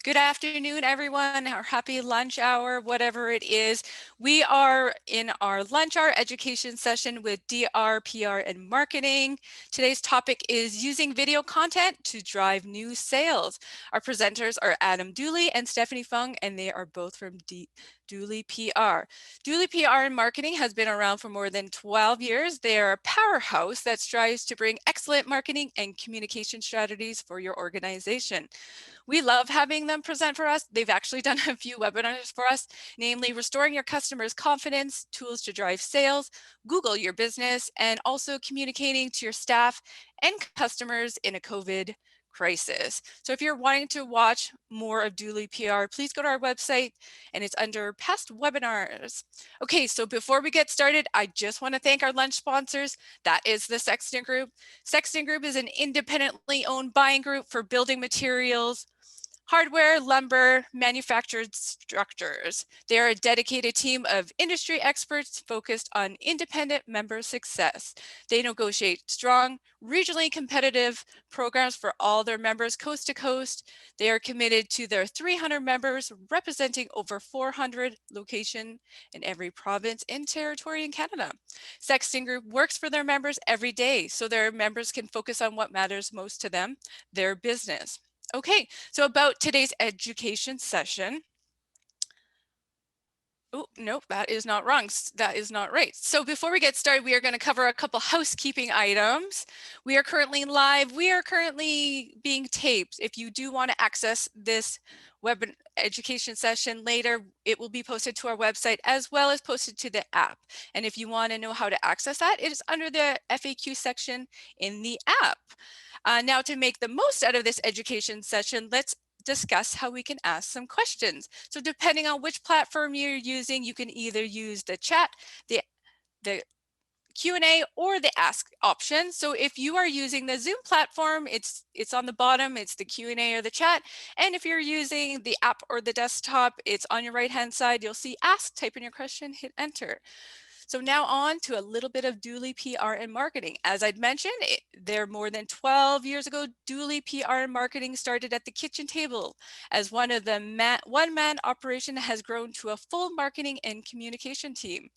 Good afternoon, everyone, or happy lunch hour, whatever it is. We are in our lunch hour education session with DR, PR, and marketing. Today's topic is using video content to drive new sales. Our presenters are Adam Dooley and Stephanie Fung, and they are both from Dooley PR. Dooley PR and marketing has been around for more than 12 years. They are a powerhouse that strives to bring excellent marketing and communication strategies for your organization. We love having them present for us. They've actually done a few webinars for us, namely restoring your customers' confidence, tools to drive sales, Google your business, and also communicating to your staff and customers in a COVID crisis. So if you're wanting to watch more of Dooley PR, please go to our website and it's under past webinars. Okay, so before we get started, I just want to thank our lunch sponsors. That is the Sexton Group. Sexton Group is an independently owned buying group for building materials, hardware, lumber, manufactured structures. They are a dedicated team of industry experts focused on independent member success. They negotiate strong, regionally competitive programs for all their members coast to coast. They are committed to their 300 members, representing over 400 locations in every province and territory in Canada. Sexton Group works for their members every day so their members can focus on what matters most to them, their business. Okay, so about today's education session. Oh, no, that is not wrong. That is not right. So before we get started, we are going to cover a couple housekeeping items. We are currently live. We are currently being taped. If you do want to access this web education session later, it will be posted to our website as well as posted to the app. And if you want to know how to access that, it is under the FAQ section in the app. Now, to make the most out of this education session, let's discuss how we can ask some questions. So depending on which platform you're using, you can either use the chat, the Q&A, or the ask option. So if you are using the Zoom platform, it's on the bottom, it's the Q&A or the chat. And if you're using the app or the desktop, it's on your right-hand side. You'll see ask, type in your question, hit enter. So now on to a little bit of Dooley PR and marketing. As I'd mentioned, there more than 12 years ago, Dooley PR and marketing started at the kitchen table as one of the one-man operation has grown to a full marketing and communication team.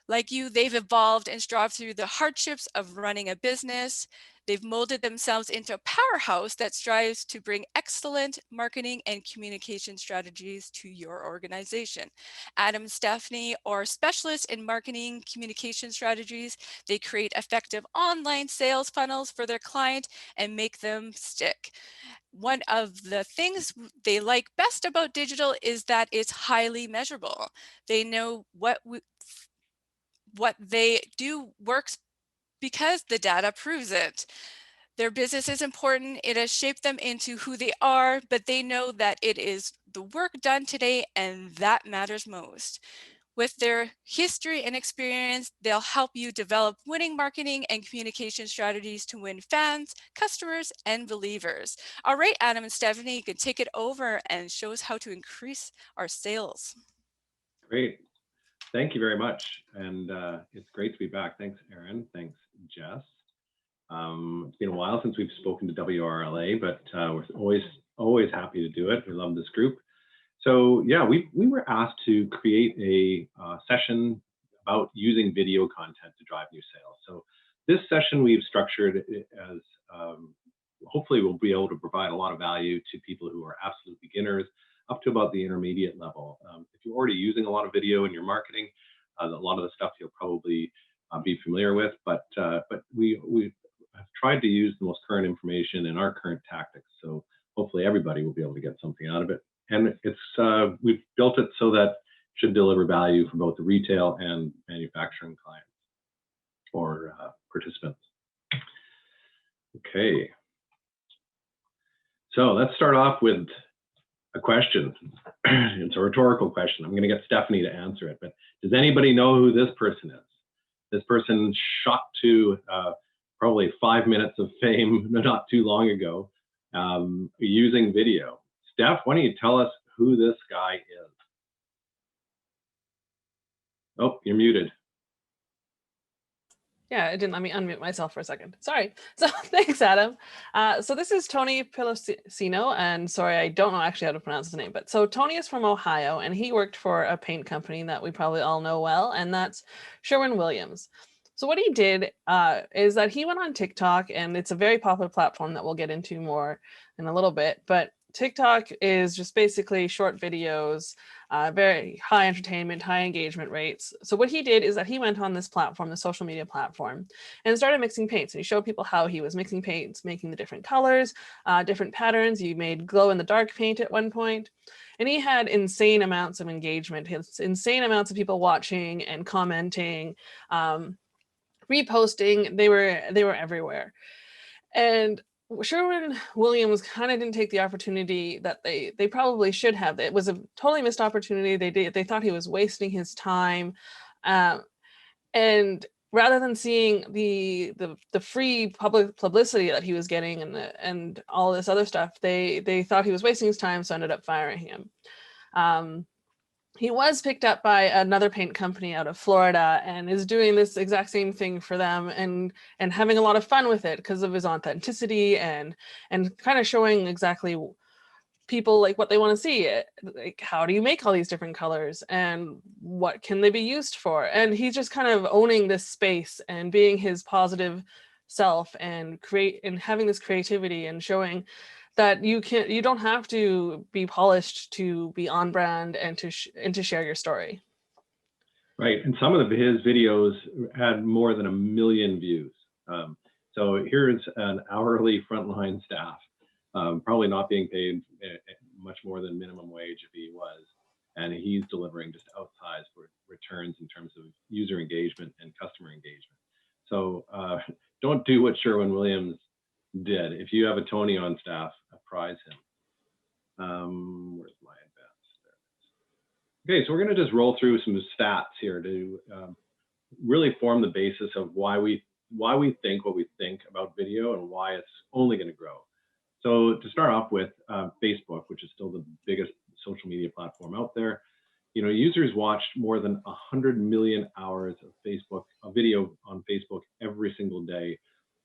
Like you, they've evolved and strived through the hardships of running a business. They've molded themselves into a powerhouse that strives to bring excellent marketing and communication strategies to your organization. Adam and Stephanie are specialists in marketing communication strategies. They create effective online sales funnels for their client and make them stick. One of the things they like best about digital is that it's highly measurable. They know what they do works because the data proves it. Their business is important. It has shaped them into who they are, but they know that it is the work done today and that matters most. With their history and experience, they'll help you develop winning marketing and communication strategies to win fans, customers, and believers. All right, Adam and Stephanie, you can take it over and show us how to increase our sales. Great. Thank you very much. And it's great to be back. Thanks, Erin. Thanks, Jess. It's been a while since we've spoken to WRLA, but we're always happy to do it. We love this group. So yeah, we were asked to create a session about using video content to drive new sales. So this session we've structured as hopefully we'll be able to provide a lot of value to people who are absolute beginners up to about the intermediate level. If you're already using a lot of video in your marketing, a lot of the stuff you'll probably be familiar with, but we have tried to use the most current information and our current tactics. So hopefully everybody will be able to get something out of it. And it's we've built it so that it should deliver value for both the retail and manufacturing clients or participants. Okay. So let's start off with a question. It's a rhetorical question. I'm going to get Stephanie to answer it, but does anybody know who this person is? This person shot to probably 5 minutes of fame not too long ago using video. Steph, why don't you tell us who this guy is? Oh, you're muted. Yeah, it didn't let me unmute myself for a second. Sorry. So thanks, Adam. So this is Tony Pilosino, and sorry, I don't know actually how to pronounce his name, but so Tony is from Ohio, and he worked for a paint company that we probably all know well, and that's Sherwin-Williams. So what he did is that he went on TikTok, and it's a very popular platform that we'll get into more in a little bit, but TikTok is just basically short videos, very high entertainment, high engagement rates. So what he did is that he went on this platform, the social media platform, and started mixing paints. And he showed people how he was mixing paints, making the different colors, different patterns. He made glow in the dark paint at one point. And he had insane amounts of engagement, insane amounts of people watching and commenting, reposting. They were everywhere. And Sherwin-Williams kind of didn't take the opportunity that they probably should have. It was a totally missed opportunity. They thought he was wasting his time, um, and rather than seeing the free public publicity that he was getting and all this other stuff, they thought he was wasting his time, so ended up firing him. Um, he was picked up by another paint company out of Florida and is doing this exact same thing for them and having a lot of fun with it because of his authenticity and kind of showing exactly people like what they want to see. Like, how do you make all these different colors and what can they be used for? And he's just kind of owning this space and being his positive self and having this creativity and showing that you don't have to be polished to be on brand and to share your story. Right, and some of his videos had more than 1 million views. So here's an hourly frontline staff, probably not being paid much more than minimum wage if he was, and he's delivering just outsized returns in terms of user engagement and customer engagement. So don't do what Sherwin-Williams did. If you have a Tony on staff, prize him. Where's my advanced? There. Okay, so we're going to just roll through some stats here to really form the basis of why we think what we think about video and why it's only going to grow. So to start off with, Facebook, which is still the biggest social media platform out there, users watched more than 100 million hours of video on Facebook every single day,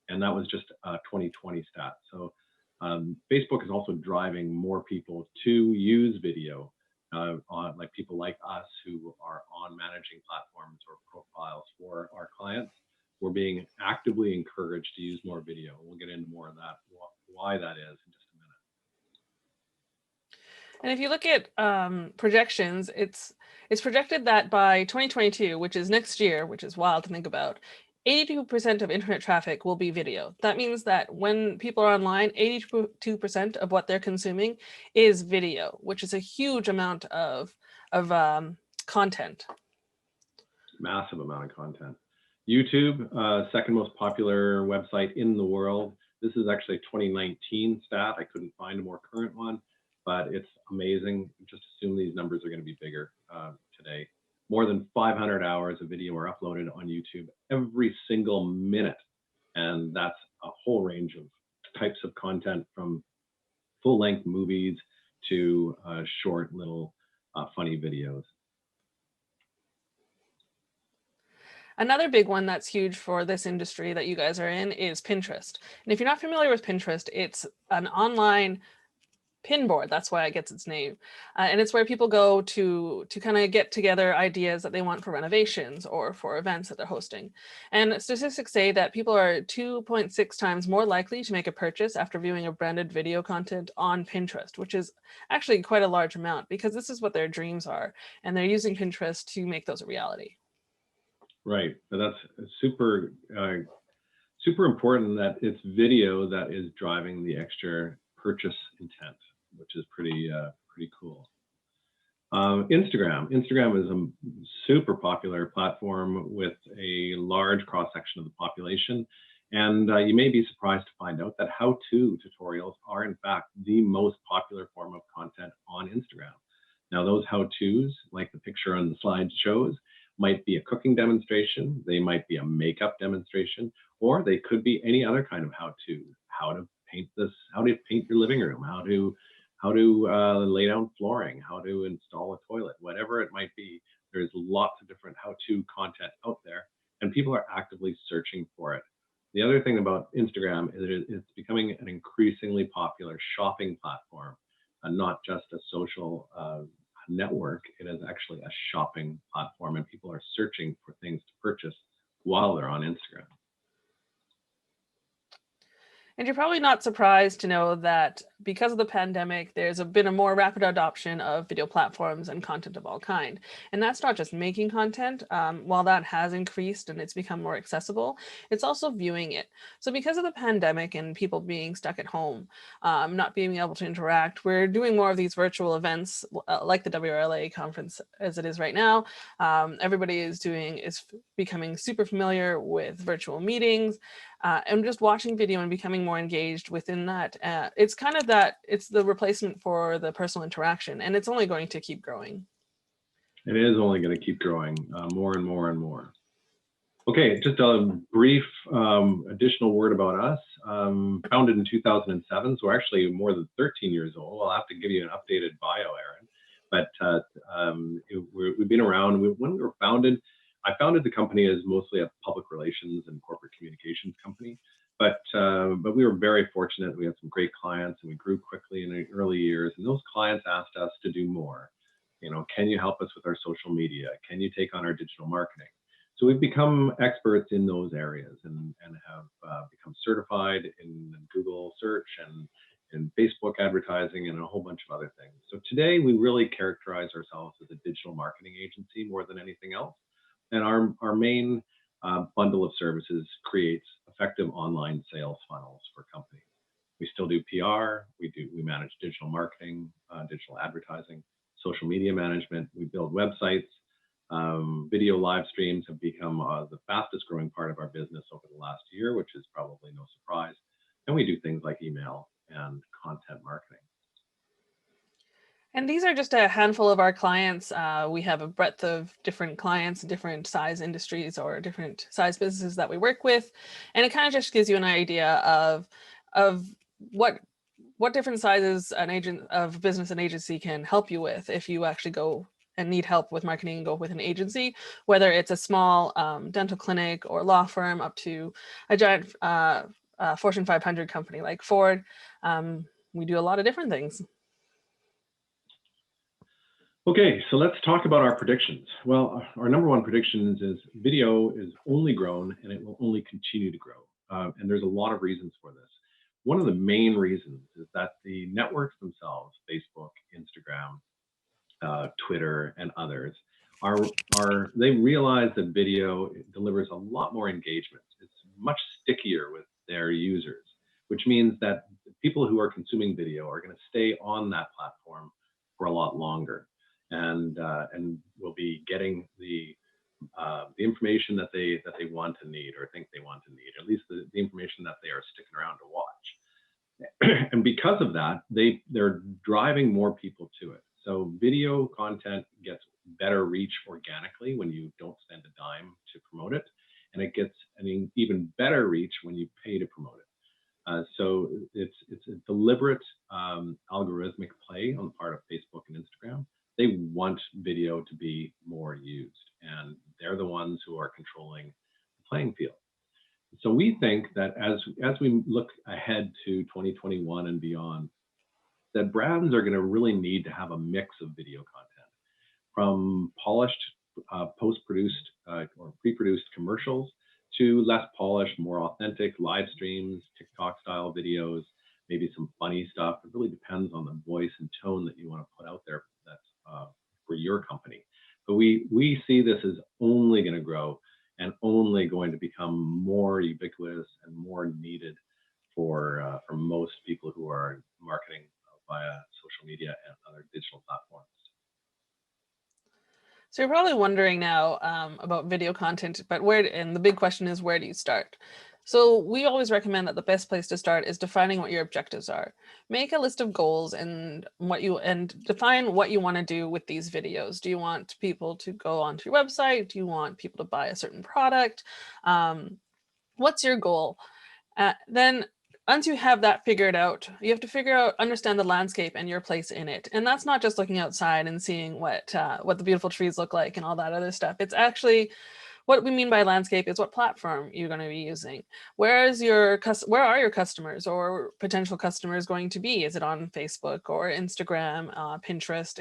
and that was just a 2020 stat. So Facebook is also driving more people to use video, on like people like us who are on managing platforms or profiles for our clients. We're being actively encouraged to use more video. We'll get into more of that, why that is in just a minute. And if you look at projections, it's projected that by 2022, which is next year, which is wild to think about, 82% of internet traffic will be video. That means that when people are online, 82% of what they're consuming is video, which is a huge amount of content. Massive amount of content. YouTube, second most popular website in the world. This is actually a 2019 stat. I couldn't find a more current one, but it's amazing. Just assume these numbers are going to be bigger today. More than 500 hours of video are uploaded on YouTube every single minute. And that's a whole range of types of content, from full-length movies to short little funny videos. Another big one that's huge for this industry that you guys are in is Pinterest. And if you're not familiar with Pinterest, it's an online pin board. That's why it gets its name. And it's where people go to kind of get together ideas that they want for renovations or for events that they're hosting. And statistics say that people are 2.6 times more likely to make a purchase after viewing a branded video content on Pinterest, which is actually quite a large amount because this is what their dreams are. And they're using Pinterest to make those a reality. Right, but that's super important that it's video that is driving the extra purchase intent, which is pretty cool. Instagram is a super popular platform with a large cross section of the population, and you may be surprised to find out that how-to tutorials are in fact the most popular form of content on Instagram. Now, those how-tos, like the picture on the slide shows, might be a cooking demonstration, they might be a makeup demonstration, or they could be any other kind of how-to. How to paint your living room, how to lay down flooring, how to install a toilet, whatever it might be. There's lots of different how-to content out there, and people are actively searching for it. The other thing about Instagram is it's becoming an increasingly popular shopping platform, not just a social network. It is actually a shopping platform, and people are searching for things to purchase while they're on Instagram. And you're probably not surprised to know that because of the pandemic, there's been a more rapid adoption of video platforms and content of all kind. And that's not just making content. While that has increased and it's become more accessible, it's also viewing it. So because of the pandemic and people being stuck at home, not being able to interact, we're doing more of these virtual events like the WRLA conference as it is right now. Everybody is becoming super familiar with virtual meetings. And just watching video and becoming more engaged within that. It's kind of it's the replacement for the personal interaction, and it's only going to keep growing. It is only going to keep growing more and more and more. Okay, just a brief additional word about us. Founded in 2007, so we're actually more than 13 years old. I'll have to give you an updated bio, Aaron. But we've been around. When we were founded, I founded the company as mostly a public relations and corporate communications company. But we were very fortunate. We had some great clients, and we grew quickly in the early years. And those clients asked us to do more. You know, can you help us with our social media? Can you take on our digital marketing? So we've become experts in those areas and have become certified in Google search and in Facebook advertising and a whole bunch of other things. So today we really characterize ourselves as a digital marketing agency more than anything else. And our main bundle of services creates effective online sales funnels for companies. We still do PR, we manage digital marketing, digital advertising, social media management, we build websites. Video live streams have become the fastest growing part of our business over the last year, which is probably no surprise. And we do things like email and content marketing. And these are just a handful of our clients. We have a breadth of different clients, different size industries or different size businesses that we work with. And it kind of just gives you an idea of what different sizes an agent of business and agency can help you with if you actually go and need help with marketing and go with an agency, whether it's a small dental clinic or law firm up to a giant Fortune 500 company like Ford. We do a lot of different things. Okay, so let's talk about our predictions. Well, our number one prediction is video is only grown and it will only continue to grow. And there's a lot of reasons for this. One of the main reasons is that the networks themselves, Facebook, Instagram, Twitter, and others, they realize that video delivers a lot more engagement. It's much stickier with their users, which means that people who are consuming video are going to stay on that platform for a lot longer, and will be getting the information that they want to need or think they want to need, at least the information that they are sticking around to watch. And because of that, they're driving more people to it. So video content gets better reach organically when you don't spend a dime to promote it, and it gets an even better reach when you pay to promote it. So it's a deliberate algorithmic play on the part of Facebook and Instagram. They want video to be more used, and they're the ones who are controlling the playing field. So we think that as we look ahead to 2021 and beyond, that brands are going to really need to have a mix of video content, from polished post-produced or pre-produced commercials to less polished, more authentic live streams, TikTok style videos, maybe some funny stuff. It really depends on the voice and tone that you want to put out there that's for your company. But we see this as only going to grow and only going to become more ubiquitous and more needed for most people who are marketing via social media and other digital platforms. So you're probably wondering now about video content, but and the big question is, where do you start? So we always recommend that the best place to start is defining what your objectives are. Make a list of goals and define what you want to do with these videos. Do you want people to go onto your website? Do you want people to buy a certain product? What's your goal? Then once you have that figured out, you have to understand the landscape and your place in it. And that's not just looking outside and seeing what the beautiful trees look like and all that other stuff. It's actually, what we mean by landscape is what platform you're going to be using. Where are your customers or potential customers going to be? Is it on Facebook or Instagram, Pinterest,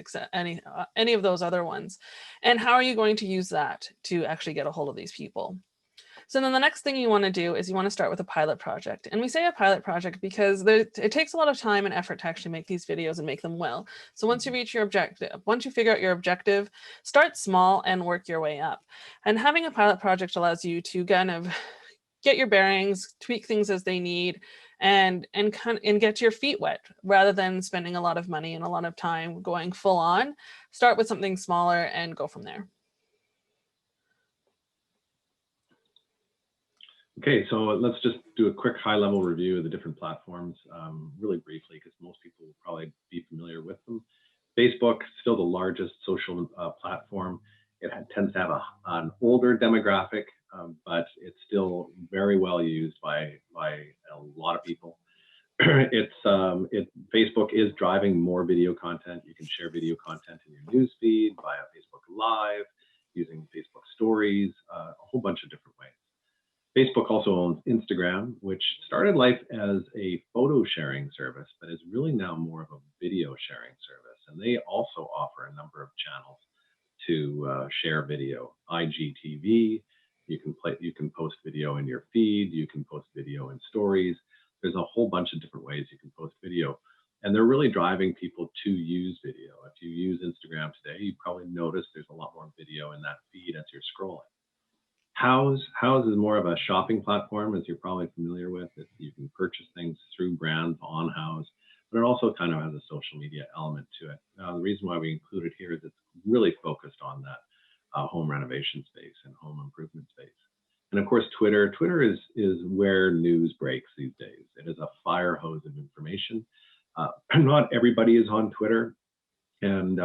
any of those other ones? And how are you going to use that to actually get a hold of these people? So then the next thing you want to do is you want to start with a pilot project. And we say a pilot project because it takes a lot of time and effort to actually make these videos and make them well. So once you reach your objective, once you figure out your objective, start small and work your way up. And having a pilot project allows you to kind of get your bearings, tweak things as they need, and get your feet wet rather than spending a lot of money and a lot of time going full on. Start with something smaller and go from there. Okay, so let's just do a quick high-level review of the different platforms really briefly, because most people will probably be familiar with them. Facebook, still the largest social platform. It tends to have an older demographic, but it's still very well used by a lot of people. Facebook is driving more video content. You can share video content in your news feed via Facebook Live, using Facebook Stories, a whole bunch of different ways. Facebook also owns Instagram, which started life as a photo sharing service, but is really now more of a video sharing service. And they also offer a number of channels to share video. IGTV, you can post video in your feed, you can post video in stories. There's a whole bunch of different ways you can post video. And they're really driving people to use video. If you use Instagram today, you probably notice there's a lot more video in that feed as you're scrolling. Houzz is more of a shopping platform, as you're probably familiar with. You can purchase things through brands on Houzz, but it also kind of has a social media element to it. The reason why we include it here is it's really focused on that home renovation space and home improvement space. And of course, Twitter. Twitter is where news breaks these days. It is a fire hose of information. Not everybody is on Twitter, and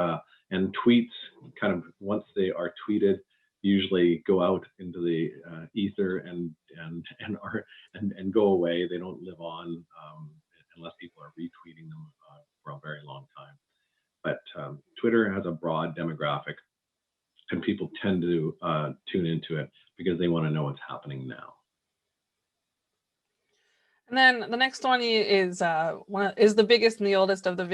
tweets kind of, once they are tweeted, usually go out into the ether and go away. They don't live on unless people are retweeting them for a very long time. But Twitter has a broad demographic, and people tend to tune into it because they want to know what's happening now. And then the next one is the biggest and the oldest of the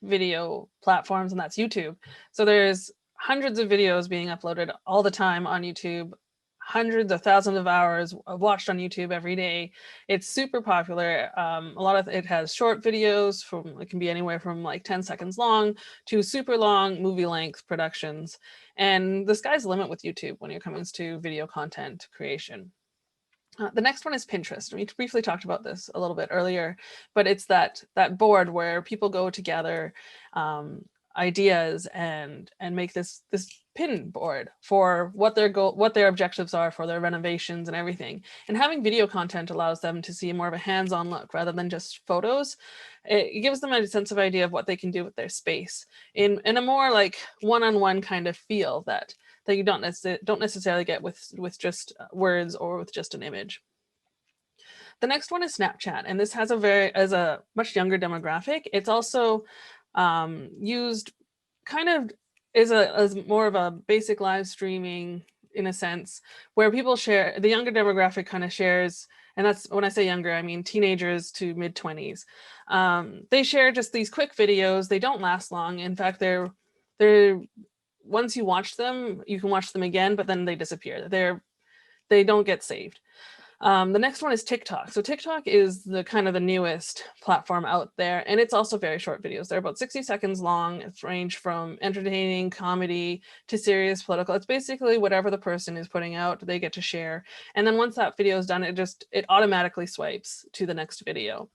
video platforms, and that's YouTube. So there's hundreds of videos being uploaded all the time on YouTube, hundreds of thousands of hours watched on YouTube every day. It's super popular. A lot of it has short videos it can be anywhere from like 10 seconds long to super long movie length productions. And the sky's the limit with YouTube when it comes to video content creation. The next one is Pinterest. We briefly talked about this a little bit earlier, but it's that board where people go together, ideas and make this pin board for what their objectives are for their renovations and everything. And having video content allows them to see more of a hands-on look rather than just photos. It gives them a sense of idea of what they can do with their space in a more like one-on-one kind of feel that you don't necessarily get with just words or with just an image. The next one is Snapchat, and this has a much younger demographic. It's also used kind of as more of a basic live streaming in a sense, where people share. The younger demographic kind of shares, and that's when I say younger, I mean teenagers to mid-20s. They share just these quick videos. They don't last long. In fact, they're once you watch them, you can watch them again, but then they disappear. They don't get saved. The next one is TikTok. So TikTok is the kind of the newest platform out there, and it's also very short videos. They're about 60 seconds long. It's range from entertaining, comedy to serious political. It's basically whatever the person is putting out, they get to share. And then once that video is done, it automatically swipes to the next video.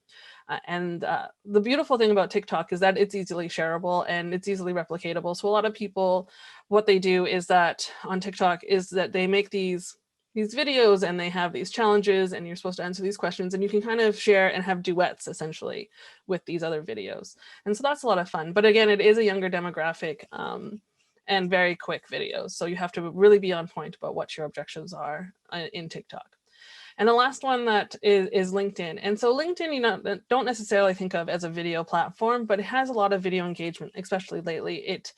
The beautiful thing about TikTok is that it's easily shareable and it's easily replicatable. So a lot of people, what they do is that on TikTok is that they make these videos and they have these challenges and you're supposed to answer these questions, and you can kind of share and have duets essentially with these other videos. And so that's a lot of fun. But again, it is a younger demographic and very quick videos. So you have to really be on point about what your objectives are in TikTok. And the last one that is LinkedIn. And so LinkedIn, you know, don't necessarily think of as a video platform, but it has a lot of video engagement, especially lately. It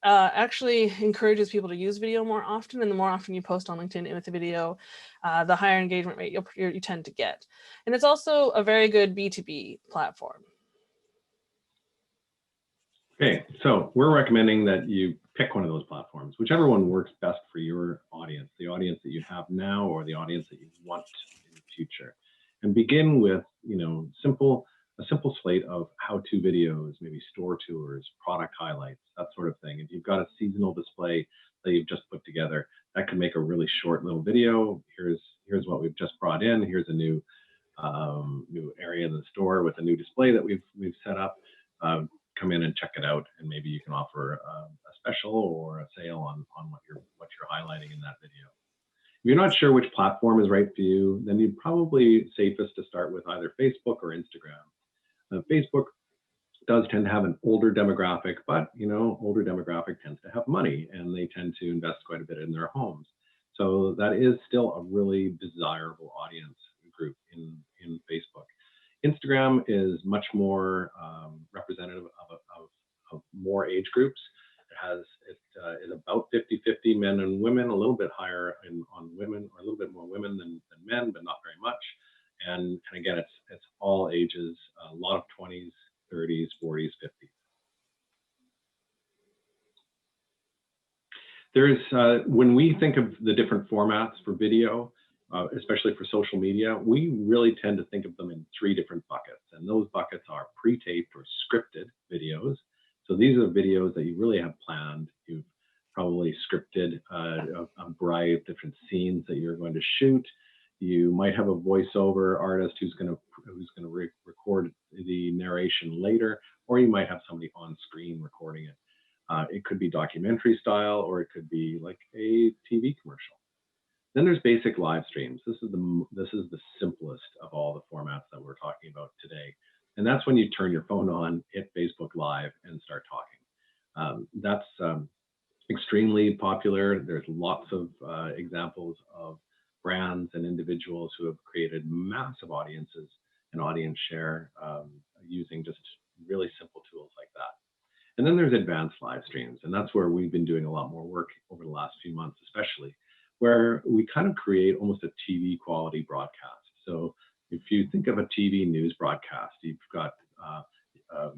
actually encourages people to use video more often, and the more often you post on LinkedIn with a video, the higher engagement rate you tend to get. And it's also a very good B2B platform. Okay, so we're recommending that you pick one of those platforms, whichever one works best for your audience, the audience that you have now or the audience that you want in the future. And begin with, you know, a simple slate of how-to videos, maybe store tours, product highlights, that sort of thing. If you've got a seasonal display that you've just put together, that can make a really short little video. Here's what we've just brought in. Here's a new area in the store with a new display that we've set up. Come in and check it out, and maybe you can offer a special or a sale on what you're highlighting in that video. If you're not sure which platform is right for you, then you're probably safest to start with either Facebook or Instagram. Facebook does tend to have an older demographic, but you know, older demographic tends to have money, and they tend to invest quite a bit in their homes. So that is still a really desirable audience group in Facebook. Instagram is much more representative of more age groups. It is about 50-50 men and women, a little bit higher on women, or a little bit more women than men, but not very much. And again, it's all ages, a lot of 20s, 30s, 40s, 50s. When we think of the different formats for video, especially for social media, we really tend to think of them in 3 different buckets. And those buckets are pre-taped or scripted videos. So these are videos that you really have planned. You've probably scripted a variety of different scenes that you're going to shoot. You might have a voiceover artist who's going to record the narration later, or you might have somebody on screen recording it. It could be documentary style, or it could be like a TV commercial. Then there's basic live streams. This is the simplest of all the formats that we're talking about today. And that's when you turn your phone on, hit Facebook Live, and start talking. That's extremely popular. There's lots of examples of brands and individuals who have created massive audiences and audience share using just really simple tools like that. And then there's advanced live streams, and that's where we've been doing a lot more work over the last few months, especially, where we kind of create almost a TV quality broadcast. So if you think of a TV news broadcast, you've got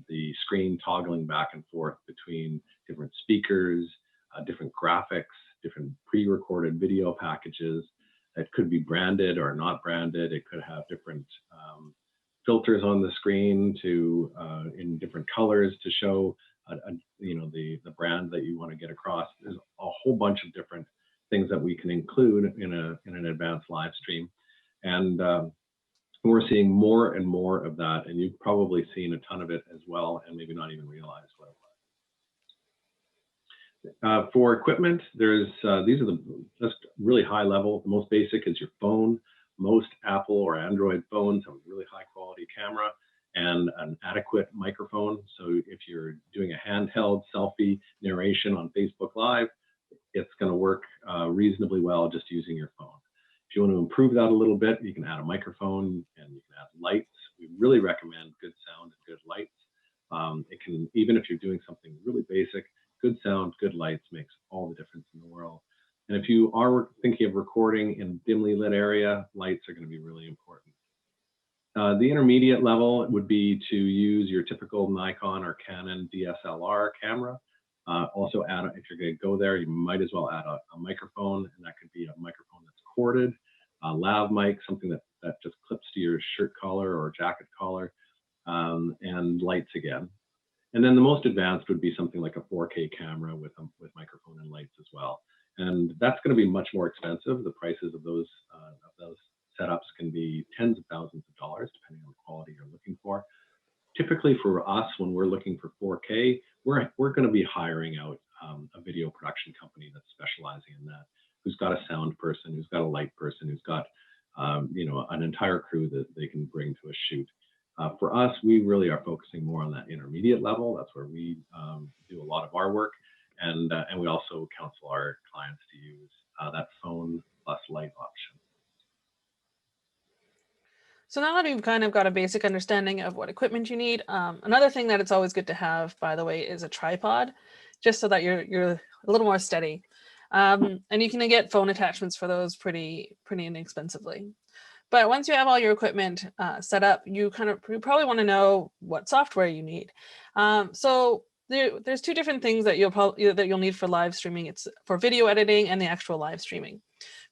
the screen toggling back and forth between different speakers, different graphics, different pre-recorded video packages that could be branded or not branded. It could have different filters on the screen in different colors to show the brand that you want to get across. There's a whole bunch of different things that we can include in an advanced live stream, and we're seeing more and more of that. And you've probably seen a ton of it as well, and maybe not even realized what it was. For equipment, these are just really high level. The most basic is your phone. Most Apple or Android phones have a really high quality camera and an adequate microphone. So if you're doing a handheld selfie narration on Facebook Live, it's going to work reasonably well just using your phone. If you want to improve that a little bit, you can add a microphone and you can add lights. We really recommend good sound and good lights. Even if you're doing something really basic, good sound, good lights makes all the difference in the world. And if you are thinking of recording in a dimly lit area, lights are going to be really important. The intermediate level would be to use your typical Nikon or Canon DSLR camera. Also, if you're going to go there, you might as well add a microphone, and that could be a microphone that's corded, a lav mic, something that just clips to your shirt collar or jacket collar, and lights again. And then the most advanced would be something like a 4K camera with microphone and lights as well. And that's going to be much more expensive. The prices of those setups can be tens of thousands of dollars, depending on the quality you're looking for. Typically for us, when we're looking for 4K, we're going to be hiring out a video production company that's specializing in that, who's got a sound person, who's got a light person, who's got an entire crew that they can bring to a shoot. For us, we really are focusing more on that intermediate level. That's where we do a lot of our work, and we also counsel our clients to use that phone plus light option. So now that you've kind of got a basic understanding of what equipment you need, another thing that it's always good to have, by the way, is a tripod, just so that you're a little more steady. And you can get phone attachments for those pretty inexpensively. But once you have all your equipment set up, you probably want to know what software you need. So there's two different things that you'll need for live streaming. It's for video editing and the actual live streaming.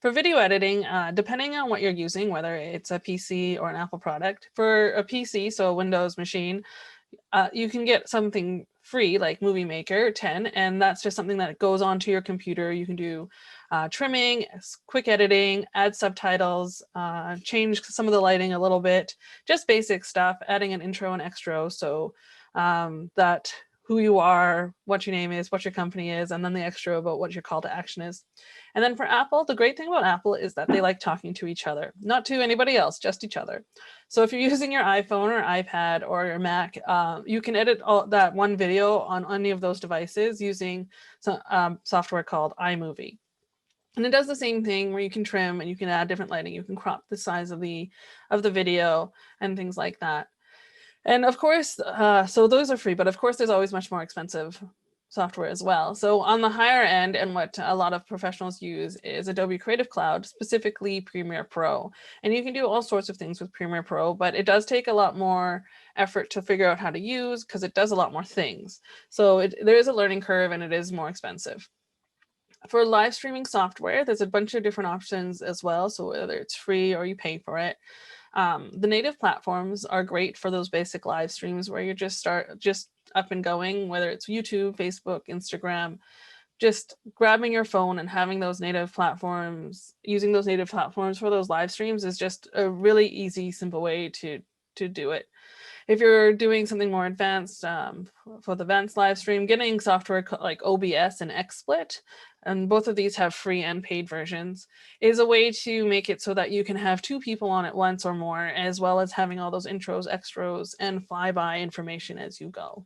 For video editing, depending on what you're using, whether it's a PC or an Apple product, for a PC, so a Windows machine, you can get something free like Movie Maker 10, and that's just something that goes onto your computer. You can do trimming, quick editing, add subtitles, change some of the lighting a little bit, just basic stuff, adding an intro and extra, so that who you are, what your name is, what your company is, and then the extra about what your call to action is. And then for Apple, the great thing about Apple is that they like talking to each other, not to anybody else, just each other. So if you're using your iPhone or iPad or your Mac, you can edit all that one video on any of those devices using some software called iMovie. And it does the same thing where you can trim and you can add different lighting. You can crop the size of the video and things like that. And of course, so those are free, but of course there's always much more expensive software as well. So on the higher end, and what a lot of professionals use, is Adobe Creative Cloud, specifically Premiere Pro. And you can do all sorts of things with Premiere Pro, but it does take a lot more effort to figure out how to use, because it does a lot more things. So there is a learning curve, and it is more expensive. For live streaming software, there's a bunch of different options as well. So whether it's free or you pay for it. The native platforms are great for those basic live streams where you're just up and going, whether it's YouTube, Facebook, Instagram. Just grabbing your phone and having those native platforms, using those native platforms for those live streams is just a really easy, simple way to do it. If you're doing something more advanced, for the advanced live stream, getting software like OBS and XSplit, and both of these have free and paid versions, is a way to make it so that you can have two people on at once or more, as well as having all those intros, extras, and flyby information as you go.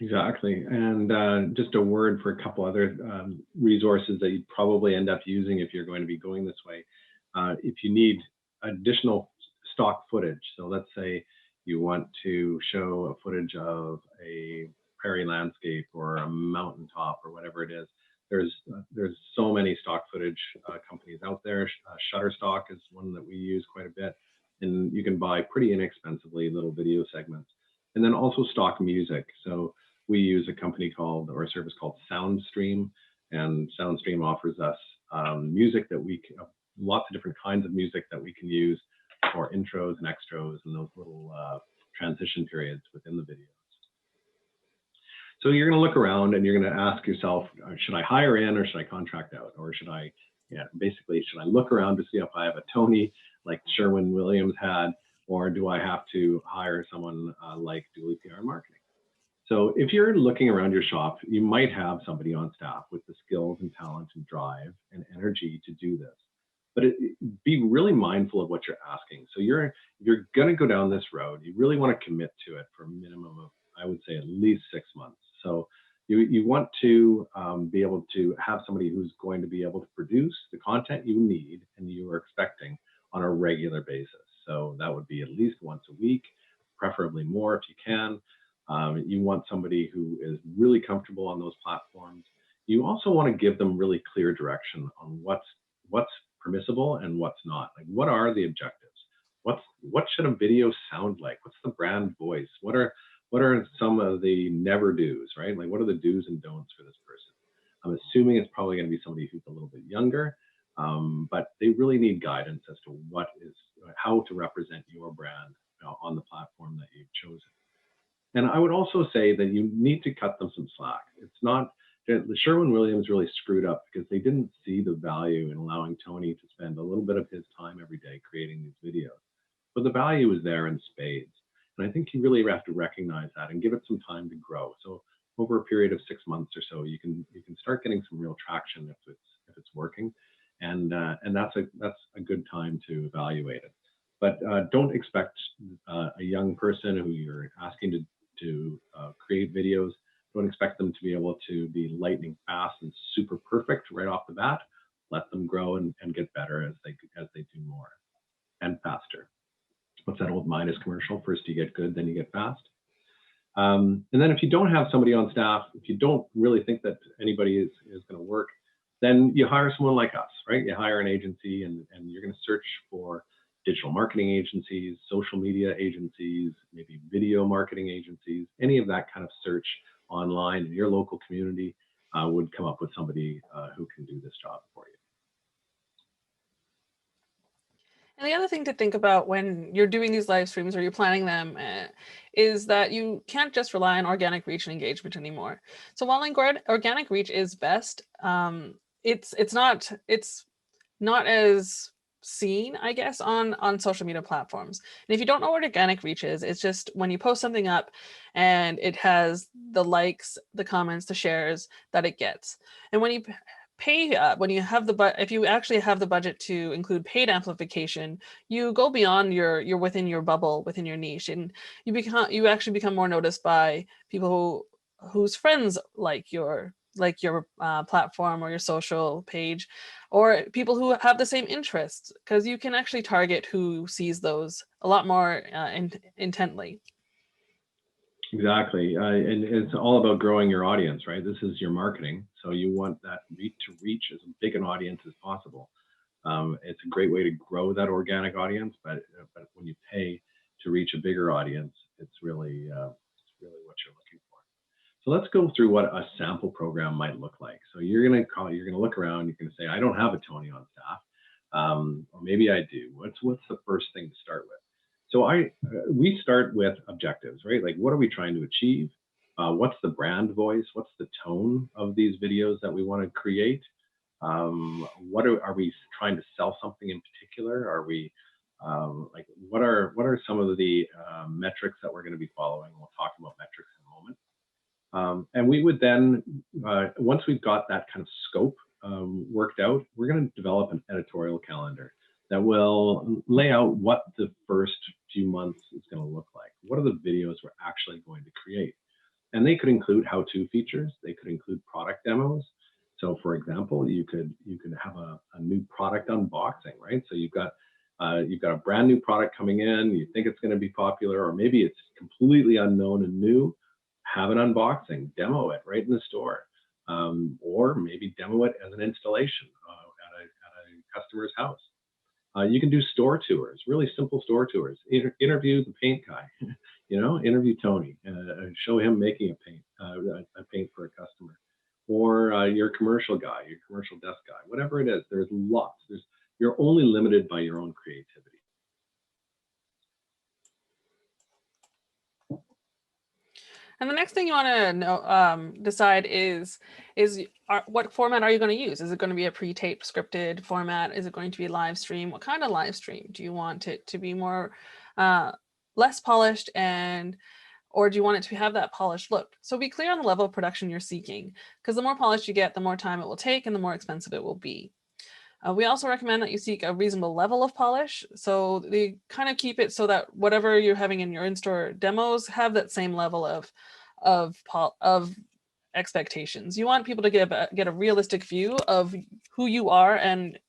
Exactly. And just a word for a couple other resources that you'd probably end up using if you're going to be going this way. If you need additional stock footage, so let's say you want to show a footage of a prairie landscape or a mountaintop or whatever it is, there's so many stock footage companies out there. Shutterstock is one that we use quite a bit, and you can buy pretty inexpensively little video segments. And then also stock music. So we use a company called, or a service called SoundStream, and SoundStream offers us music that we can, lots of different kinds of music that we can use for intros and extras and those little transition periods within the videos. So you're going to look around and you're going to ask yourself, should I hire in or should I contract out? Or should I, basically, should I look around to see if I have a Tony like Sherwin-Williams had, or do I have to hire someone like Dually PR Marketing? So if you're looking around your shop, you might have somebody on staff with the skills and talent and drive and energy to do this. But be really mindful of what you're asking. So if you're going to go down this road, you really want to commit to it for a minimum of, I would say, at least 6 months. So you want to be able to have somebody who's going to be able to produce the content you need and you are expecting on a regular basis. So that would be at least once a week, preferably more if you can. You want somebody who is really comfortable on those platforms. You also want to give them really clear direction on what's permissible and what's not. Like, what are the objectives? What should a video sound like? What's the brand voice? What are some of the never do's, right? Like, what are the do's and don'ts for this person? I'm assuming it's probably going to be somebody who's a little bit younger, but they really need guidance as to how to represent your brand on the platform that you've chosen. And I would also say that you need to cut them some slack. It's not, the Sherwin-Williams really screwed up because they didn't see the value in allowing Tony to spend a little bit of his time every day creating these videos. But the value is there in spades. And I think you really have to recognize that and give it some time to grow. So over a period of 6 months or so, you can start getting some real traction if it's working. And that's a good time to evaluate it. But don't expect a young person who you're asking to create videos, don't expect them to be able to be lightning fast and super perfect right off the bat. Let them grow and get better as they do more. and faster. What's that old Midas commercial? First you get good, then you get fast. And then if you don't have somebody on staff, if you don't really think that anybody is going to work, then you hire someone like us, right? You hire an agency, and you're going to search for digital marketing agencies, social media agencies, maybe video marketing agencies. Any of that kind of search online in your local community would come up with somebody who can do this job for you. And the other thing to think about when you're doing these live streams or you're planning them is that you can't just rely on organic reach and engagement anymore. So while organic reach is best, it's not as seen, I guess, on social media platforms. And if you don't know what organic reach is, it's just when you post something up and it has the likes, the comments, the shares that it gets. And when you pay, when you have if you actually have the budget to include paid amplification, you go beyond you're within your bubble, within your niche, and you actually become more noticed by people whose friends like your platform or your social page, or people who have the same interests, because you can actually target who sees those a lot more intently. Exactly. And it's all about growing your audience, right? This is your marketing. So you want that to reach as big an audience as possible. It's a great way to grow that organic audience, but when you pay to reach a bigger audience, it's really what you're looking for. So let's go through what a sample program might look like. So you're going to look around, you're going to say, I don't have a Tony on staff, or maybe I do. What's the first thing to start with? So we start with objectives, right? Like, what are we trying to achieve? What's the brand voice? What's the tone of these videos that we want to create? What are we trying to sell something in particular? Are we like, what are some of the metrics that we're going to be following? We'll talk about metrics in a moment. And we would then, once we've got that kind of scope worked out, we're going to develop an editorial calendar that will lay out what the first few months is going to look like. What are the videos we're actually going to create? And they could include how-to features. They could include product demos. So for example, you could have a new product unboxing, right? So you've got a brand new product coming in, you think it's going to be popular, or maybe it's completely unknown and new. Have an unboxing, demo it right in the store, or maybe demo it as an installation at a customer's house. You can do store tours, really simple store tours. Interview the paint guy, interview Tony, show him making a paint for a customer, or your commercial guy, your commercial desk guy, whatever it is. There's lots. You're only limited by your own creativity. And the next thing you want to know, decide is what format are you going to use? Is it going to be a pre-taped scripted format? Is it going to be a live stream? What kind of live stream? Do you want it to be more less polished, or do you want it to have that polished look? So be clear on the level of production you're seeking, because the more polished you get, the more time it will take and the more expensive it will be. We also recommend that you seek a reasonable level of polish. So they kind of keep it so that whatever you're having in your in-store demos have that same level of expectations. You want people to get a realistic view of who you are and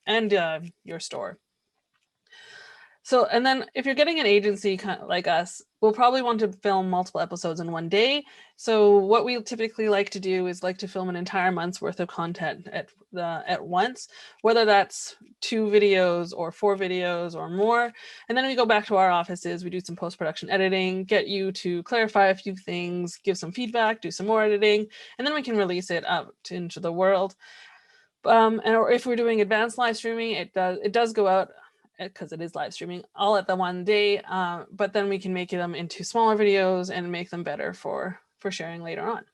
your store. So, and then if you're getting an agency kind of like us, we'll probably want to film multiple episodes in one day. So what we typically like to do is like to film an entire month's worth of content at once, whether that's 2 videos or 4 videos or more. And then we go back to our offices, we do some post-production editing, get you to clarify a few things, give some feedback, do some more editing, and then we can release it out into the world. Or if we're doing advanced live streaming, it does go out, because it is live streaming, all at the one day, but then we can make them into smaller videos and make them better for sharing later on.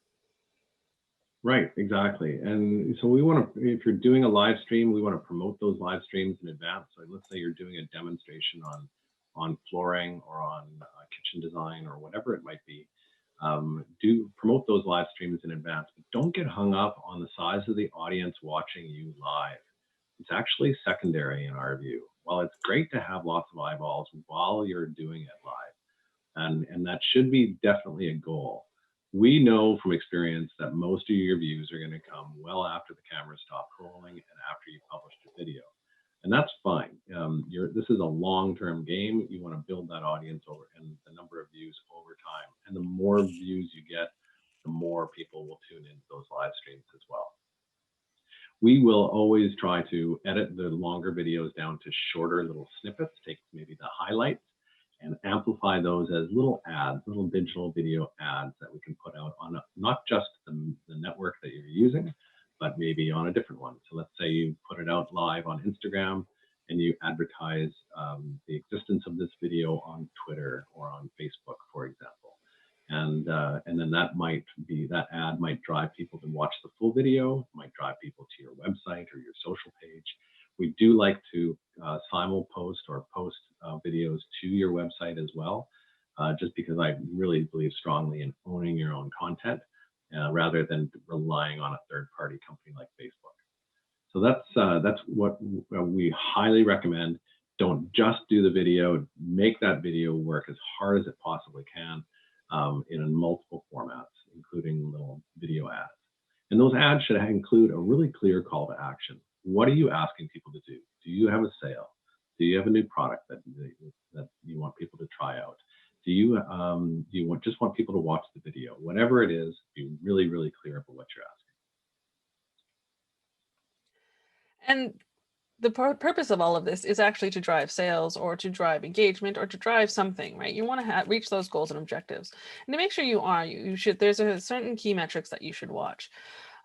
Right, exactly. And so we want to, if you're doing a live stream, we want to promote those live streams in advance. So let's say you're doing a demonstration on flooring or on kitchen design or whatever it might be. Do promote those live streams in advance, but don't get hung up on the size of the audience watching you live. It's actually secondary in our view. While it's great to have lots of eyeballs while you're doing it live, and that should be definitely a goal. We know from experience that most of your views are going to come well after the cameras stop rolling and after you published your video. And that's fine. This is a long-term game. You want to build that audience over and the number of views over time. And the more views you get, the more people will tune into those live streams as well. We will always try to edit the longer videos down to shorter little snippets, take maybe the highlights and amplify those as little ads, little digital video ads that we can put out on not just the network that you're using, but maybe on a different one. So let's say you put it out live on Instagram and you advertise the existence of this video on Twitter or on Facebook, for example. And then that ad might drive people to watch the full video, might drive people to your website or your social page. We do like to simul post or post videos to your website as well, just because I really believe strongly in owning your own content rather than relying on a third-party company like Facebook. So that's what we highly recommend. Don't just do the video, make that video work as hard as it possibly can in multiple formats, including little video ads. And those ads should include a really clear call to action. What are you asking people to do? Do you have a sale? Do you have a new product that you want people to try out? Do you just want people to watch the video? Whatever it is, be really, really clear about what you're asking. And the purpose of all of this is actually to drive sales or to drive engagement or to drive something, right? You want to reach those goals and objectives. And to make sure you should, there's a certain key metrics that you should watch.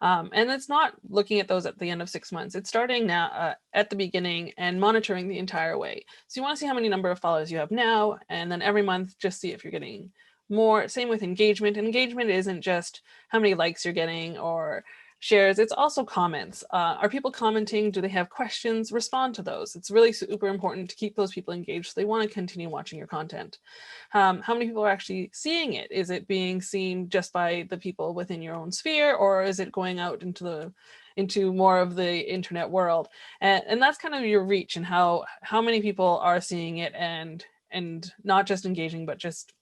And it's not looking at those at the end of 6 months. It's starting now at the beginning and monitoring the entire way. So you want to see how many number of followers you have now, and then every month just see if you're getting more. Same with engagement. Engagement isn't just how many likes you're getting or shares, it's also comments. Are people commenting? Do they have questions? Respond to those. It's really super important to keep those people engaged so they want to continue watching your content. How many people are actually seeing it? Is it being seen just by the people within your own sphere, or is it going out into more of the internet world? And that's kind of your reach and how many people are seeing it and not just engaging, but just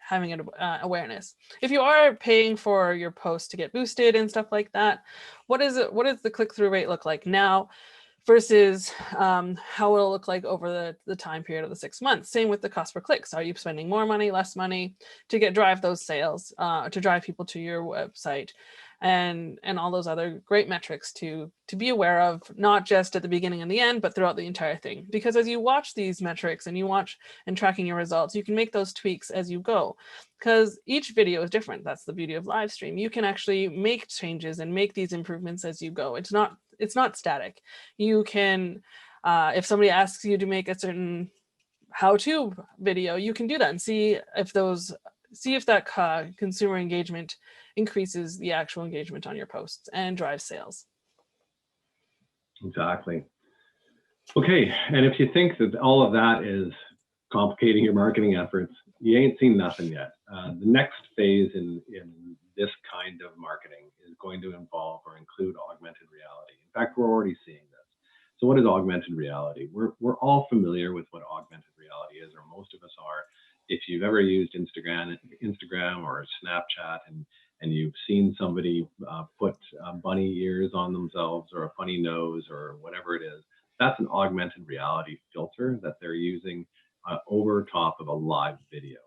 having an awareness. If you are paying for your posts to get boosted and stuff like that, what does the click-through rate look like now versus how it'll look like over the time period of the 6 months? Same with the cost per clicks. Are you spending more money, less money to drive those sales, to drive people to your website? And all those other great metrics to be aware of, not just at the beginning and the end, but throughout the entire thing. Because as you watch these metrics and you watch and tracking your results, you can make those tweaks as you go. Because each video is different. That's the beauty of live stream. You can actually make changes and make these improvements as you go. It's not static. You can, if somebody asks you to make a certain how-to video, you can do that and see if that consumer engagement increases the actual engagement on your posts and drives sales. Exactly. Okay, and if you think that all of that is complicating your marketing efforts, you ain't seen nothing yet. The next phase in this kind of marketing is going to involve or include augmented reality. In fact, we're already seeing this. So what is augmented reality? We're all familiar with what augmented reality is, or most of us are. If you've ever used Instagram or Snapchat and you've seen somebody put bunny ears on themselves or a funny nose or whatever it is, that's an augmented reality filter that they're using over top of a live video.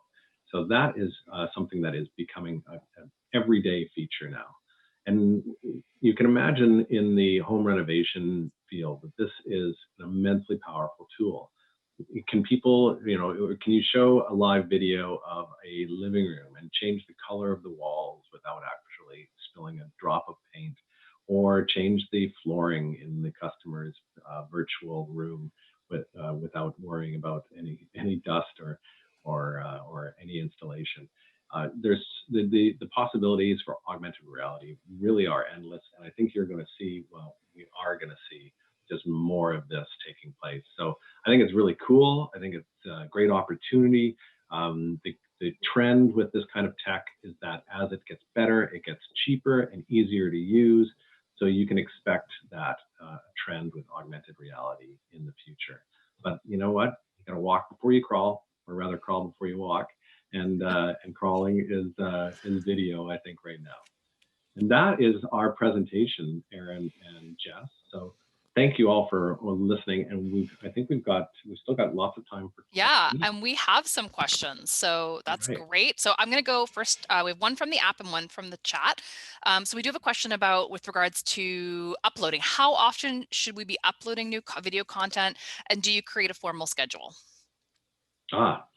So that is something that is becoming an everyday feature now. And you can imagine in the home renovation field that this is an immensely powerful tool. Can people, can you show a live video of a living room and change the color of the walls without actually spilling a drop of paint, or change the flooring in the customer's virtual room without worrying about any dust or any installation? There's the possibilities for augmented reality really are endless, and I think you're going to see, we are going to see just more of this taking place. So I think it's really cool. I think it's a great opportunity. The trend with this kind of tech is that as it gets better, it gets cheaper and easier to use. So you can expect that trend with augmented reality in the future. But you know what? You got to walk before you crawl, or rather crawl before you walk. And crawling is video, I think, right now. And that is our presentation, Aaron and Jess. So thank you all for listening. And I think we've still got lots of time for questions. Yeah, and we have some questions, so that's great. So I'm going to go first. We have one from the app and one from the chat. So we do have a question with regards to uploading. How often should we be uploading new video content, and do you create a formal schedule?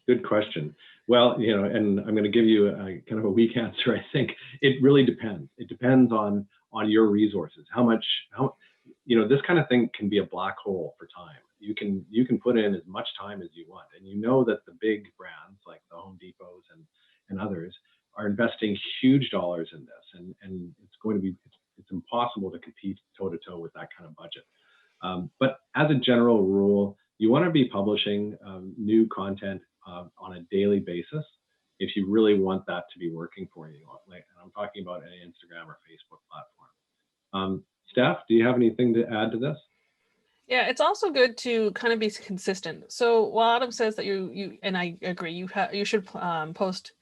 Good question. Well, and I'm going to give you a kind of a weak answer. I think it really depends. It depends on your resources. This kind of thing can be a black hole for time. You can put in as much time as you want, and that the big brands like the Home Depots and others are investing huge dollars in this, and it's impossible to compete toe to toe with that kind of budget. But as a general rule, you want to be publishing new content on a daily basis if you really want that to be working for you. And I'm talking about an Instagram or Facebook platform. Steph, do you have anything to add to this? Yeah, it's also good to kind of be consistent. So while Adam says that you and I agree, you should post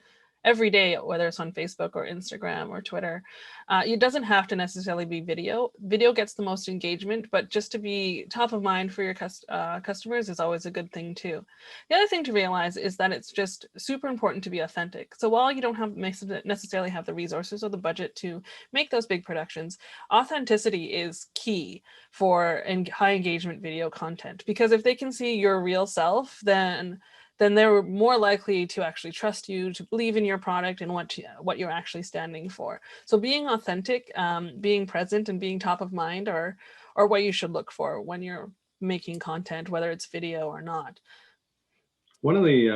every day, whether it's on Facebook or Instagram or Twitter. It doesn't have to necessarily be video. Video gets the most engagement, but just to be top of mind for your customers is always a good thing too. The other thing to realize is that it's just super important to be authentic. So while you don't necessarily have the resources or the budget to make those big productions, authenticity is key for high engagement video content, because if they can see your real self, then they're more likely to actually trust you, to believe in your product and what you're actually standing for. So being authentic, being present, and being top of mind are what you should look for when you're making content, whether it's video or not. One of the,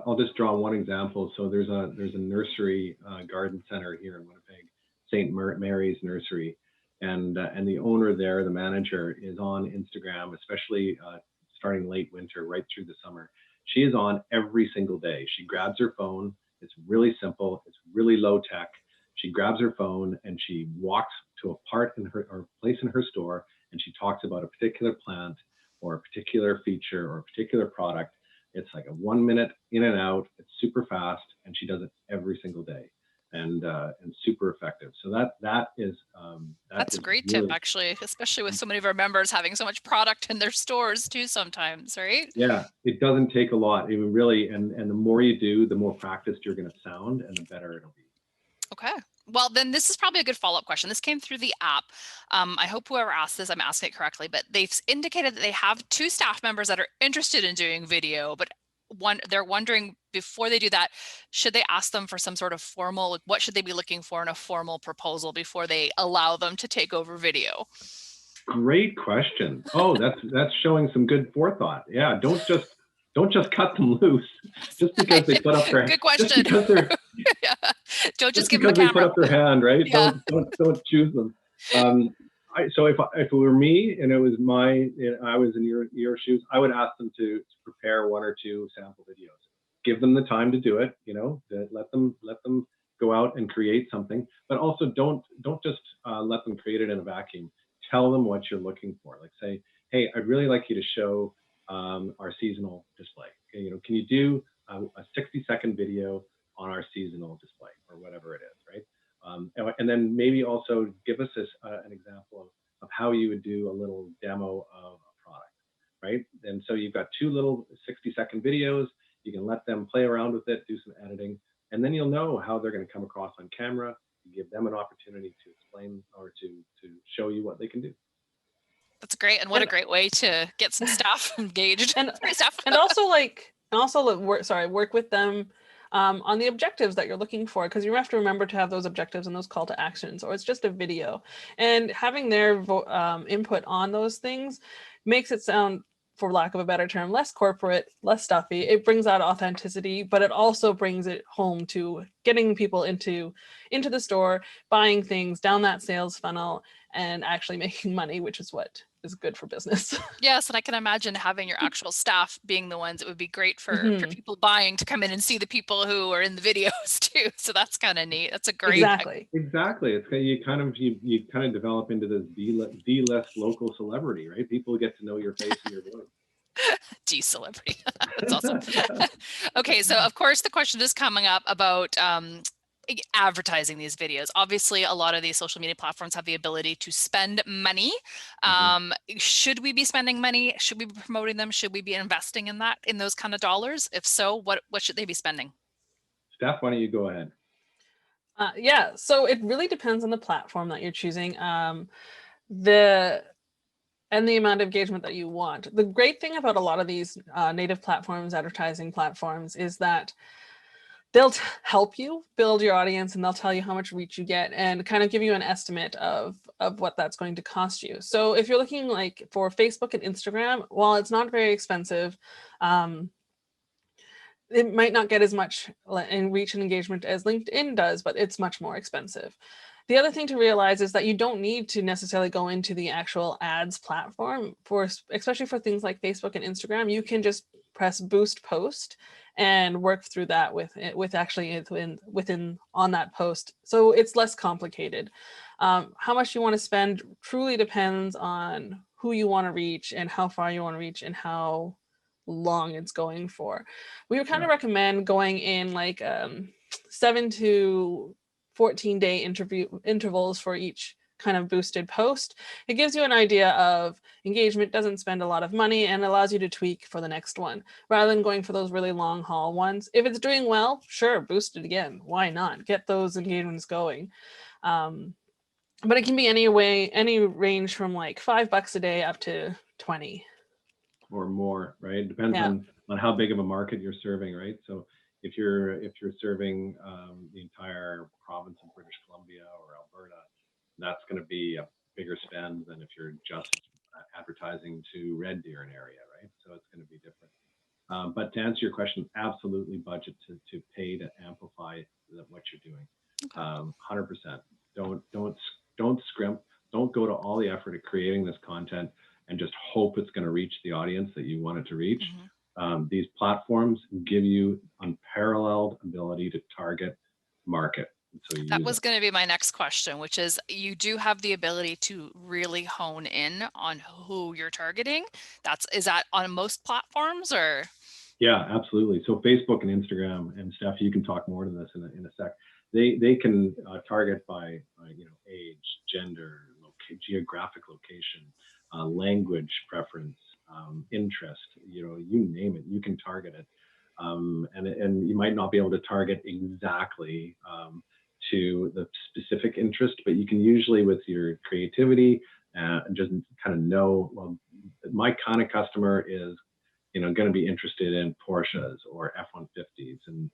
I'll just draw one example. So there's a nursery garden center here in Winnipeg, St. Mary's Nursery, and the owner there, the manager, is on Instagram, especially starting late winter, right through the summer. She is on every single day. She grabs her phone. It's really simple. It's really low tech. She grabs her phone and she walks to a part in or place in her store, and she talks about a particular plant or a particular feature or a particular product. It's like a 1 minute in and out. It's super fast, and she does it every single day, and super effective. So that's a great tip, actually, especially with so many of our members having so much product in their stores too sometimes, right? Yeah, it doesn't take a lot. It really, and the more you do, the more practiced you're going to sound, and the better it'll be. Okay. Well, then this is probably a good follow-up question. This came through the app. I hope whoever asked this, I'm asking it correctly, but they've indicated that they have 2 staff members that are interested in doing video, but they're wondering, before they do that, should they ask them for some sort of formal, what should they be looking for in a formal proposal before they allow them to take over video? Great question. Oh, that's showing some good forethought. Yeah, don't just cut them loose just because they put up their good question. Just because they're yeah. Don't just give them a camera. They put up their hand, right? Yeah. Don't choose them. So if it were me and it was I was in your shoes, I would ask them to prepare 1 or 2 sample videos. Give them the time to do it. Let them go out and create something, but also don't just let them create it in a vacuum. Tell them what you're looking for. Like, say, hey, I'd really like you to show our seasonal display. Okay, can you do a 60-second video on our seasonal display, or whatever it is, right? And then maybe also give us an example of how you would do a little demo of a product, right? And so you've got 2 little 60-second videos. You can let them play around with it, do some editing, and then you'll know how they're going to come across on camera. You give them an opportunity to explain or to show you what they can do. That's great, and what a great way to get some staff engaged. And also work with them on the objectives that you're looking for, because you have to remember to have those objectives and those call to actions, or it's just a video. And having their input on those things makes it sound, for lack of a better term, less corporate, less stuffy. It brings out authenticity, but it also brings it home to getting people into the store, buying things down that sales funnel, and actually making money, which is what is good for business. Yes, and I can imagine having your actual staff being the ones. It would be great for people buying to come in and see the people who are in the videos too. So that's kind of neat. That's a great exactly. It's you kind of develop into this D-list local celebrity, right? People get to know your face and your voice. D-celebrity. That's awesome. Okay, so of course the question is coming up about advertising these videos? Obviously, a lot of these social media platforms have the ability to spend money. Should we be spending money? Should we be promoting them? Should we be investing in those kind of dollars? If so, what should they be spending? Steph, why don't you go ahead? Yeah, so it really depends on the platform that you're choosing. The amount of engagement that you want. The great thing about a lot of these native platforms, advertising platforms, is that they'll help you build your audience, and they'll tell you how much reach you get and kind of give you an estimate of what that's going to cost you. So if you're looking like for Facebook and Instagram, while it's not very expensive, it might not get as much in reach and engagement as LinkedIn does, but it's much more expensive. The other thing to realize is that you don't need to necessarily go into the actual ads platform especially for things like Facebook and Instagram. You can just press boost post and work through that with actually within on that post. So it's less complicated. How much you want to spend truly depends on who you want to reach and how far you want to reach and how long it's going for. We would kind of recommend going in like 7 to 14-day intervals for each kind of boosted post. It gives you an idea of engagement, doesn't spend a lot of money, and allows you to tweak for the next one rather than going for those really long haul ones. If it's doing well, sure, boost it again. Why not? Get those engagements going. But it can be any range from like $5 a day up to 20 or more, right? It depends on how big of a market you're serving, right? So if you're serving the entire province of British Columbia or Alberta, that's going to be a bigger spend than if you're just advertising to Red Deer area, right? So it's going to be different. But to answer your question, absolutely budget to pay to amplify what you're doing. 100%. Don't scrimp. Don't go to all the effort of creating this content and just hope it's going to reach the audience that you want it to reach. These platforms give you unparalleled ability to target market. So that was going to be my next question, which is you do have the ability to really hone in on who you're targeting. Is that on most platforms or? Yeah, absolutely. So Facebook and Instagram, and Steph, you can talk more to this in a sec. They can target by age, gender, geographic location, language preference, interest. You name it, you can target it. And you might not be able to target exactly to the specific interest, but you can usually, with your creativity, just kind of know, well, my kind of customer is going to be interested in Porsches or F-150s, and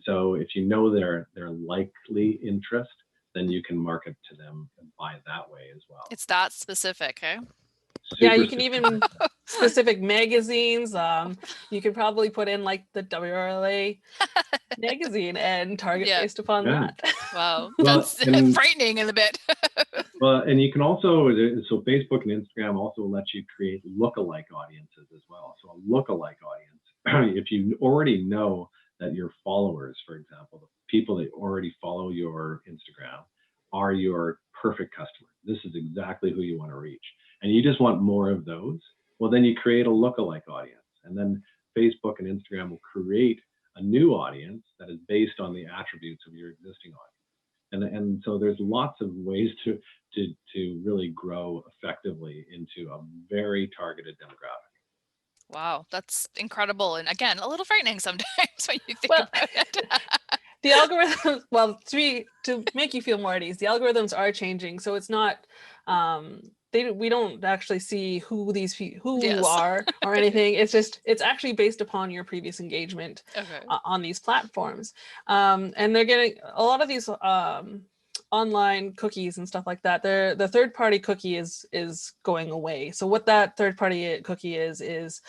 so if you know their likely interest, then you can market to them by that way as well. It's that specific, eh? Yeah, you can even specific magazines. You could probably put in like the WRLA magazine and target based upon that. Wow, that's frightening in a bit. Well, and you can also, so Facebook and Instagram also let you create lookalike audiences as well. So a lookalike audience, if you already know that your followers, for example, the people that already follow your Instagram are your perfect customer. This is exactly who you want to reach. And you just want more of those, well, then you create a lookalike audience. And then Facebook and Instagram will create a new audience that is based on the attributes of your existing audience. And so there's lots of ways to really grow effectively into a very targeted demographic. Wow, that's incredible. And again, a little frightening sometimes when you think about it. The algorithms, well, to make you feel more at ease, the algorithms are changing. So it's not, we don't actually see who you are or anything. It's actually based upon your previous engagement on these platforms. And they're getting a lot of these online cookies and stuff like that. The third-party cookie is going away. So what that third-party cookie is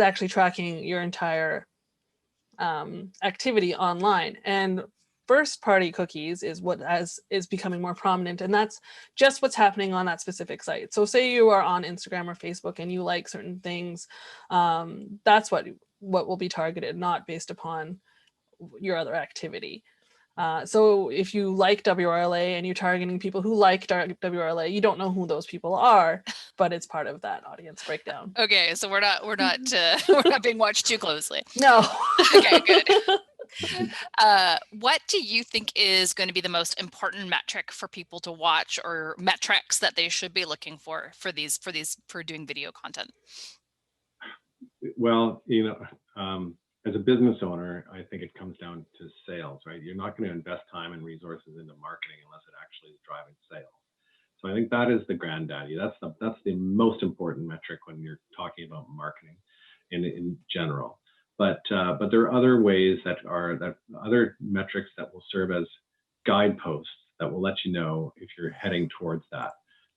actually tracking your entire activity online, and first-party cookies is what is becoming more prominent, and that's just what's happening on that specific site. So say you are on Instagram or Facebook and you like certain things, that's what will be targeted, not based upon your other activity. So if you like WRLA and you're targeting people who like WRLA, you don't know who those people are, but it's part of that audience breakdown. Okay, so we're not being watched too closely. No. Okay, good. What do you think is going to be the most important metric for people to watch, or metrics that they should be looking for doing video content? Well, as a business owner, I think it comes down to sales, right? You're not going to invest time and resources into marketing unless it actually is driving sales. So I think that is the granddaddy. That's the most important metric when you're talking about marketing in general. But there are other ways that other metrics that will serve as guideposts that will let you know if you're heading towards that.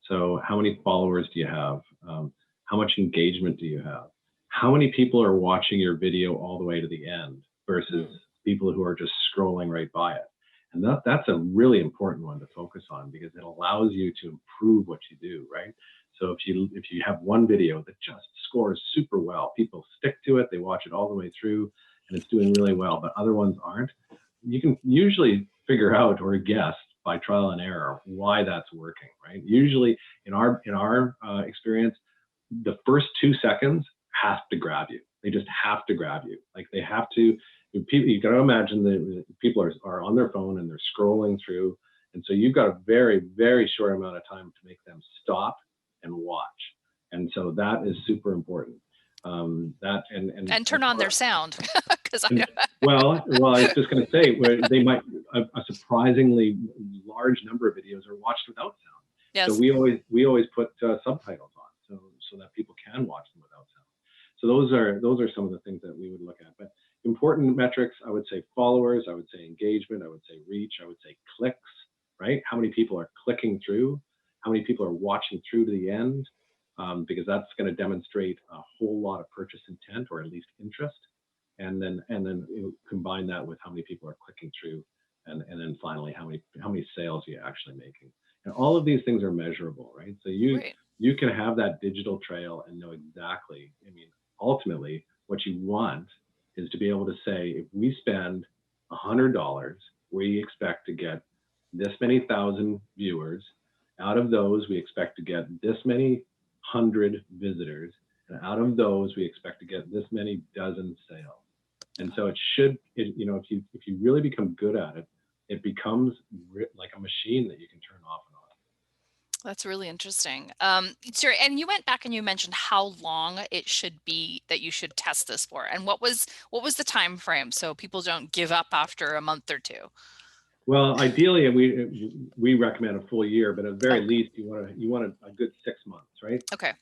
So how many followers do you have? How much engagement do you have? How many people are watching your video all the way to the end versus people who are just scrolling right by it? And that's a really important one to focus on, because it allows you to improve what you do, right? So if you have one video that just scores super well, people stick to it, they watch it all the way through, and it's doing really well, but other ones aren't, you can usually figure out or guess by trial and error why that's working, right? Usually in our experience, the first 2 seconds have to grab you. They just have to grab you. Like they have to. You got to imagine that people are on their phone and they're scrolling through, and so you've got a very, very short amount of time to make them stop and watch. And so that is super important. That and turn on their sound, because well, I was just going to say, where they might a surprisingly large number of videos are watched without sound. Yes. So we always put subtitles on, so that people can watch them without sound. So those are some of the things that we would look at. But important metrics, I would say followers, I would say engagement, I would say reach, I would say clicks, right? How many people are clicking through? How many people are watching through to the end? Because that's going to demonstrate a whole lot of purchase intent, or at least interest. And then combine that with how many people are clicking through, and then finally how many sales you're actually making. And all of these things are measurable, right? So you can have that digital trail and know exactly. I mean, ultimately, what you want is to be able to say, if we spend $100, we expect to get this many thousand viewers. Out of those, we expect to get this many 100 visitors, and out of those, we expect to get this many dozen sales. And so if you really become good at it, it becomes like a machine that you can turn off and on. That's really interesting. Sorry, and you went back and you mentioned how long it should be that you should test this for, and what was the time frame, so people don't give up after a month or two? Well, ideally, we recommend a full year, but at the very least, you want a good 6 months, right? Okay.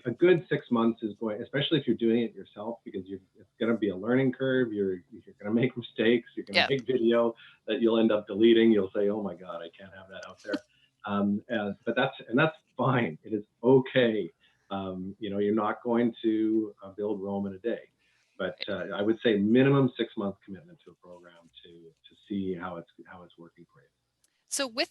A good 6 months is going, especially if you're doing it yourself, because it's going to be a learning curve. You're going to make mistakes. You're going to make video that you'll end up deleting. You'll say, "Oh my God, I can't have that out there." But that's fine. It is okay. You're not going to build Rome in a day. But I would say minimum 6 month commitment to a program to see how it's working for you. So with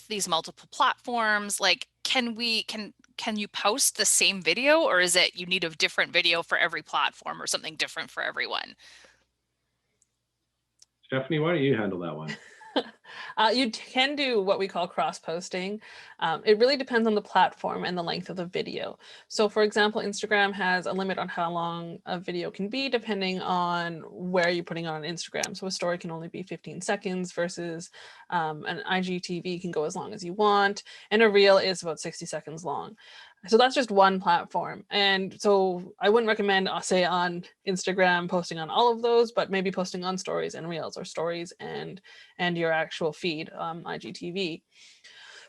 these multiple platforms, like can you post the same video, or is it you need a different video for every platform or something different for everyone? Stephanie, why don't you handle that one? You can do what we call cross-posting. It really depends on the platform and the length of the video. So for example, Instagram has a limit on how long a video can be depending on where you're putting it on Instagram. So a story can only be 15 seconds versus an IGTV can go as long as you want, and a reel is about 60 seconds long. So that's just one platform. And so I wouldn't recommend, say, on Instagram posting on all of those, but maybe posting on stories and reels, or stories and your actual feed, IGTV.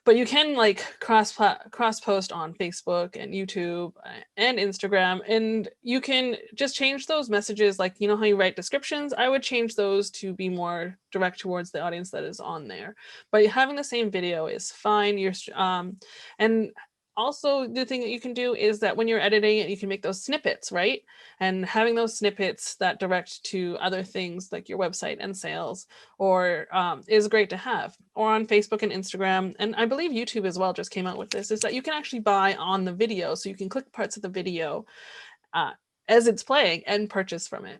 But you can cross post on Facebook and YouTube and Instagram, and you can just change those messages. Like, you know how you write descriptions? I would change those to be more direct towards the audience that is on there. But having the same video is fine. And also, the thing that you can do is that when you're editing it, you can make those snippets, right? And having those snippets that direct to other things like your website and sales, or is great to have. Or on Facebook and Instagram, and I believe YouTube as well just came out with this, is that you can actually buy on the video. So you can click parts of the video as it's playing and purchase from it.